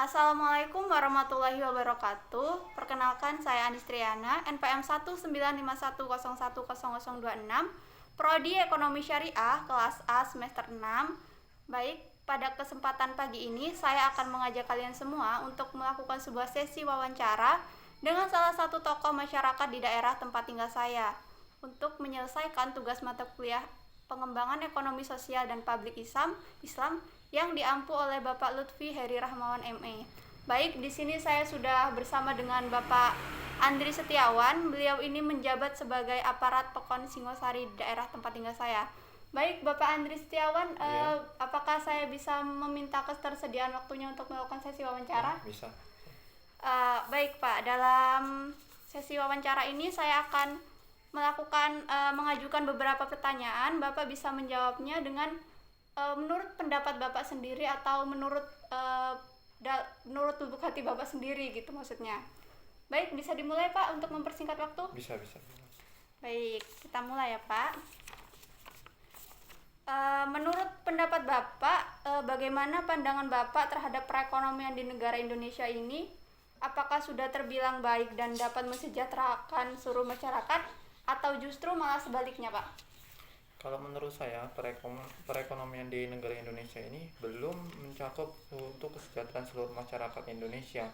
Assalamualaikum warahmatullahi wabarakatuh. Perkenalkan saya Anistriana, NPM 19510101026, Prodi Ekonomi Syariah, kelas A semester 6. Baik, pada kesempatan pagi ini saya akan mengajak kalian semua untuk melakukan sebuah sesi wawancara dengan salah satu tokoh masyarakat di daerah tempat tinggal saya untuk menyelesaikan tugas mata kuliah Pengembangan Ekonomi Sosial dan Publik Islam yang diampu oleh Bapak Lutfi Heri Rahmawan ME. Baik, di sini saya sudah bersama dengan Bapak Andri Setiawan. Beliau ini menjabat sebagai aparat Pekon Singosari di daerah tempat tinggal saya. Baik, Bapak Andri Setiawan, apakah saya bisa meminta ketersediaan waktunya untuk melakukan sesi wawancara? Bisa. Baik Pak, dalam sesi wawancara ini saya akan mengajukan beberapa pertanyaan. Bapak bisa menjawabnya dengan menurut pendapat Bapak sendiri atau menurut lubuk hati Bapak sendiri gitu maksudnya. Baik, bisa dimulai Pak untuk mempersingkat waktu? Bisa. Baik, kita mulai ya Pak. Menurut pendapat Bapak, bagaimana pandangan Bapak terhadap perekonomian di negara Indonesia ini? Apakah sudah terbilang baik dan dapat mensejahterakan seluruh masyarakat? Atau justru malah sebaliknya Pak? Kalau menurut saya perekonomian di negara Indonesia ini belum mencakup untuk kesejahteraan seluruh masyarakat Indonesia.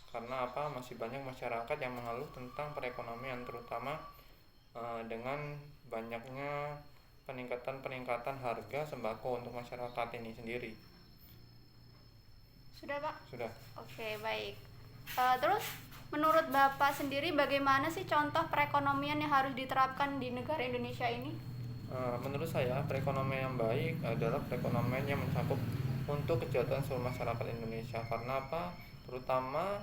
Karena masih banyak masyarakat yang mengeluh tentang perekonomian, terutama dengan banyaknya peningkatan harga sembako untuk masyarakat ini sendiri. Sudah Pak? Sudah. Oke, baik. Terus menurut Bapak sendiri bagaimana sih contoh perekonomian yang harus diterapkan di negara Indonesia ini? Menurut saya perekonomian yang baik adalah perekonomian yang mencakup untuk kesejahteraan seluruh masyarakat Indonesia. Karena terutama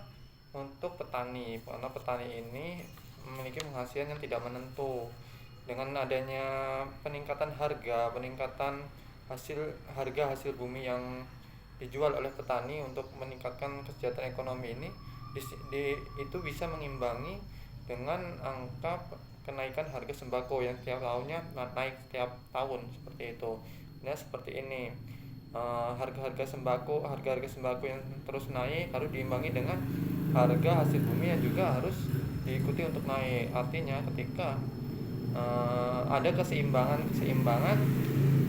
untuk petani, karena petani ini memiliki penghasilan yang tidak menentu. Dengan adanya peningkatan harga hasil bumi yang dijual oleh petani untuk meningkatkan kesejahteraan ekonomi ini, itu bisa mengimbangi dengan angka kenaikan harga sembako yang setiap tahunnya naik setiap tahun seperti itu. Nah, seperti ini. Harga-harga sembako yang terus naik harus diimbangi dengan harga hasil bumi yang juga harus diikuti untuk naik. Artinya ketika ada keseimbangan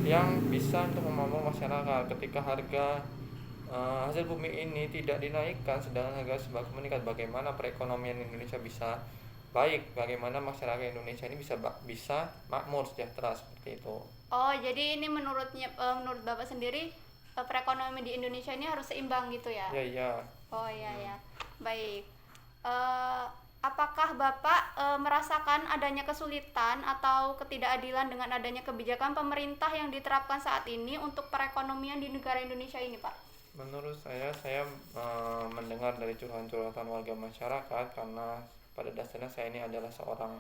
yang bisa untuk memampu masyarakat, ketika harga hasil bumi ini tidak dinaikkan sedangkan harga sembako meningkat, bagaimana perekonomian Indonesia bisa baik, bagaimana masyarakat Indonesia ini bisa makmur sejahtera seperti itu. Oh, jadi ini menurut Bapak sendiri perekonomian di Indonesia ini harus seimbang gitu ya? Iya. Oh iya. Baik. Apakah Bapak merasakan adanya kesulitan atau ketidakadilan dengan adanya kebijakan pemerintah yang diterapkan saat ini untuk perekonomian di negara Indonesia ini, Pak? Menurut saya mendengar dari curhatan warga masyarakat, karena pada dasarnya saya ini adalah seorang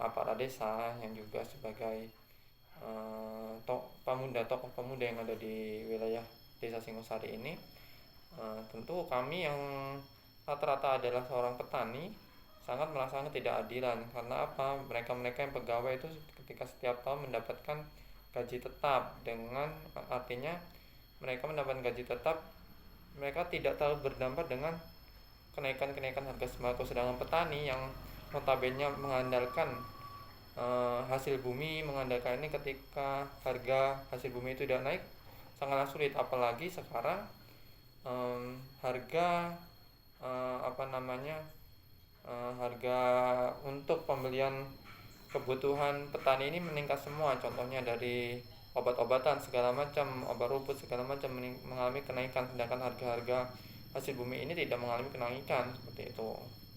aparat desa yang juga sebagai tokoh pemuda yang ada di wilayah desa Singosari ini. Tentu kami yang rata-rata adalah seorang petani sangat merasakan ketidakadilan. Karena mereka yang pegawai itu ketika setiap tahun mendapatkan gaji tetap, dengan artinya mereka mendapatkan gaji tetap, mereka tidak terlalu berdampak dengan kenaikan harga sembako. Sedangkan petani yang notabene mengandalkan hasil bumi, mengandalkan ini, ketika harga hasil bumi itu tidak naik sangatlah sulit. Apalagi sekarang harga harga untuk pembelian kebutuhan petani ini meningkat semua. Contohnya dari obat-obatan segala macam, obat rumput segala macam mengalami kenaikan, sedangkan harga-harga hasil bumi ini tidak mengalami kenaikan seperti itu.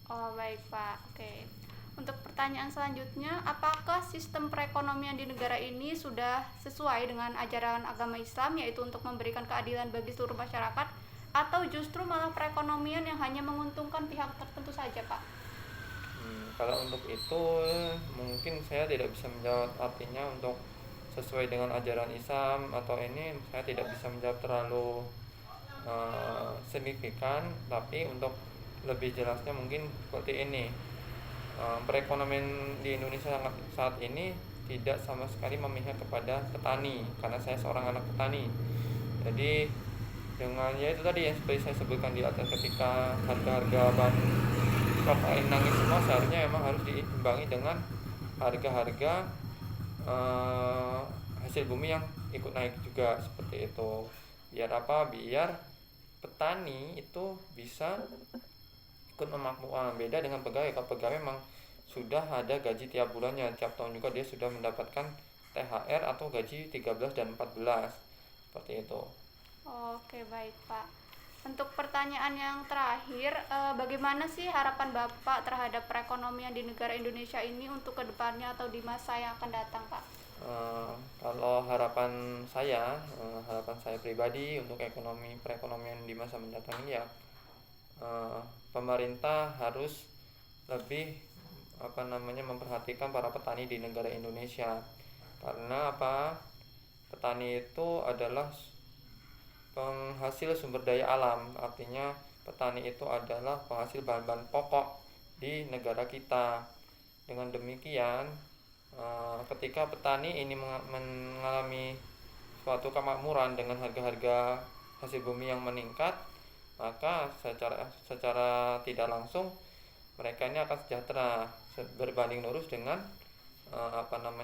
Oh, baik Pak. Oke. Untuk pertanyaan selanjutnya, apakah sistem perekonomian di negara ini sudah sesuai dengan ajaran agama Islam, yaitu untuk memberikan keadilan bagi seluruh masyarakat, atau justru malah perekonomian yang hanya menguntungkan pihak tertentu saja, Pak? Kalau untuk itu mungkin saya tidak bisa menjawab, artinya untuk sesuai dengan ajaran Islam atau ini saya tidak bisa menjawab terlalu signifikan. Tapi untuk lebih jelasnya mungkin seperti ini. Perekonomian di Indonesia saat ini tidak sama sekali memihak kepada petani, karena saya seorang anak petani. Jadi dengan ya itu tadi yang seperti saya sebutkan di atas, ketika harga-harga bahan pokok inang ini semua seharusnya memang harus diimbangi dengan harga-harga eh, hasil bumi yang ikut naik juga seperti itu. Biar apa? Biar petani itu bisa ikut memakmurkan. Beda dengan pegawai. Kalau pegawai memang sudah ada gaji tiap bulannya, tiap tahun juga dia sudah mendapatkan THR atau gaji 13 dan 14 seperti itu. Oke, baik Pak. Untuk pertanyaan yang terakhir, bagaimana sih harapan Bapak terhadap perekonomian di negara Indonesia ini untuk kedepannya atau di masa yang akan datang, Pak? Kalau harapan saya pribadi untuk perekonomian di masa mendatang ini ya, pemerintah harus lebih memperhatikan para petani di negara Indonesia. Karena apa? Petani itu adalah penghasil sumber daya alam, artinya petani itu adalah penghasil bahan-bahan pokok di negara kita. Dengan demikian, ketika petani ini mengalami suatu kemakmuran dengan harga-harga hasil bumi yang meningkat, maka secara tidak langsung mereka ini akan sejahtera berbanding lurus dengan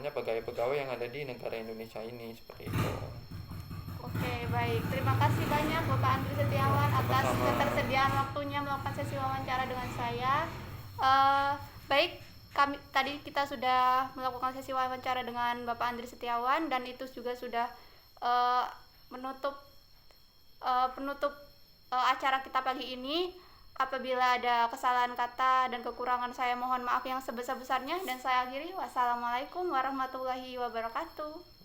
pegawai-pegawai yang ada di negara Indonesia ini seperti itu. Oke, baik. Terima kasih banyak Bapak Andri Setiawan atas Sama-sama. ketersediaan waktunya melakukan sesi wawancara dengan saya. Baik, tadi kita sudah melakukan sesi wawancara dengan Bapak Andri Setiawan dan itu juga sudah eh, menutup penutup acara kita pagi ini. Apabila ada kesalahan kata dan kekurangan, saya mohon maaf yang sebesar-besarnya dan saya akhiri. Wassalamualaikum warahmatullahi wabarakatuh.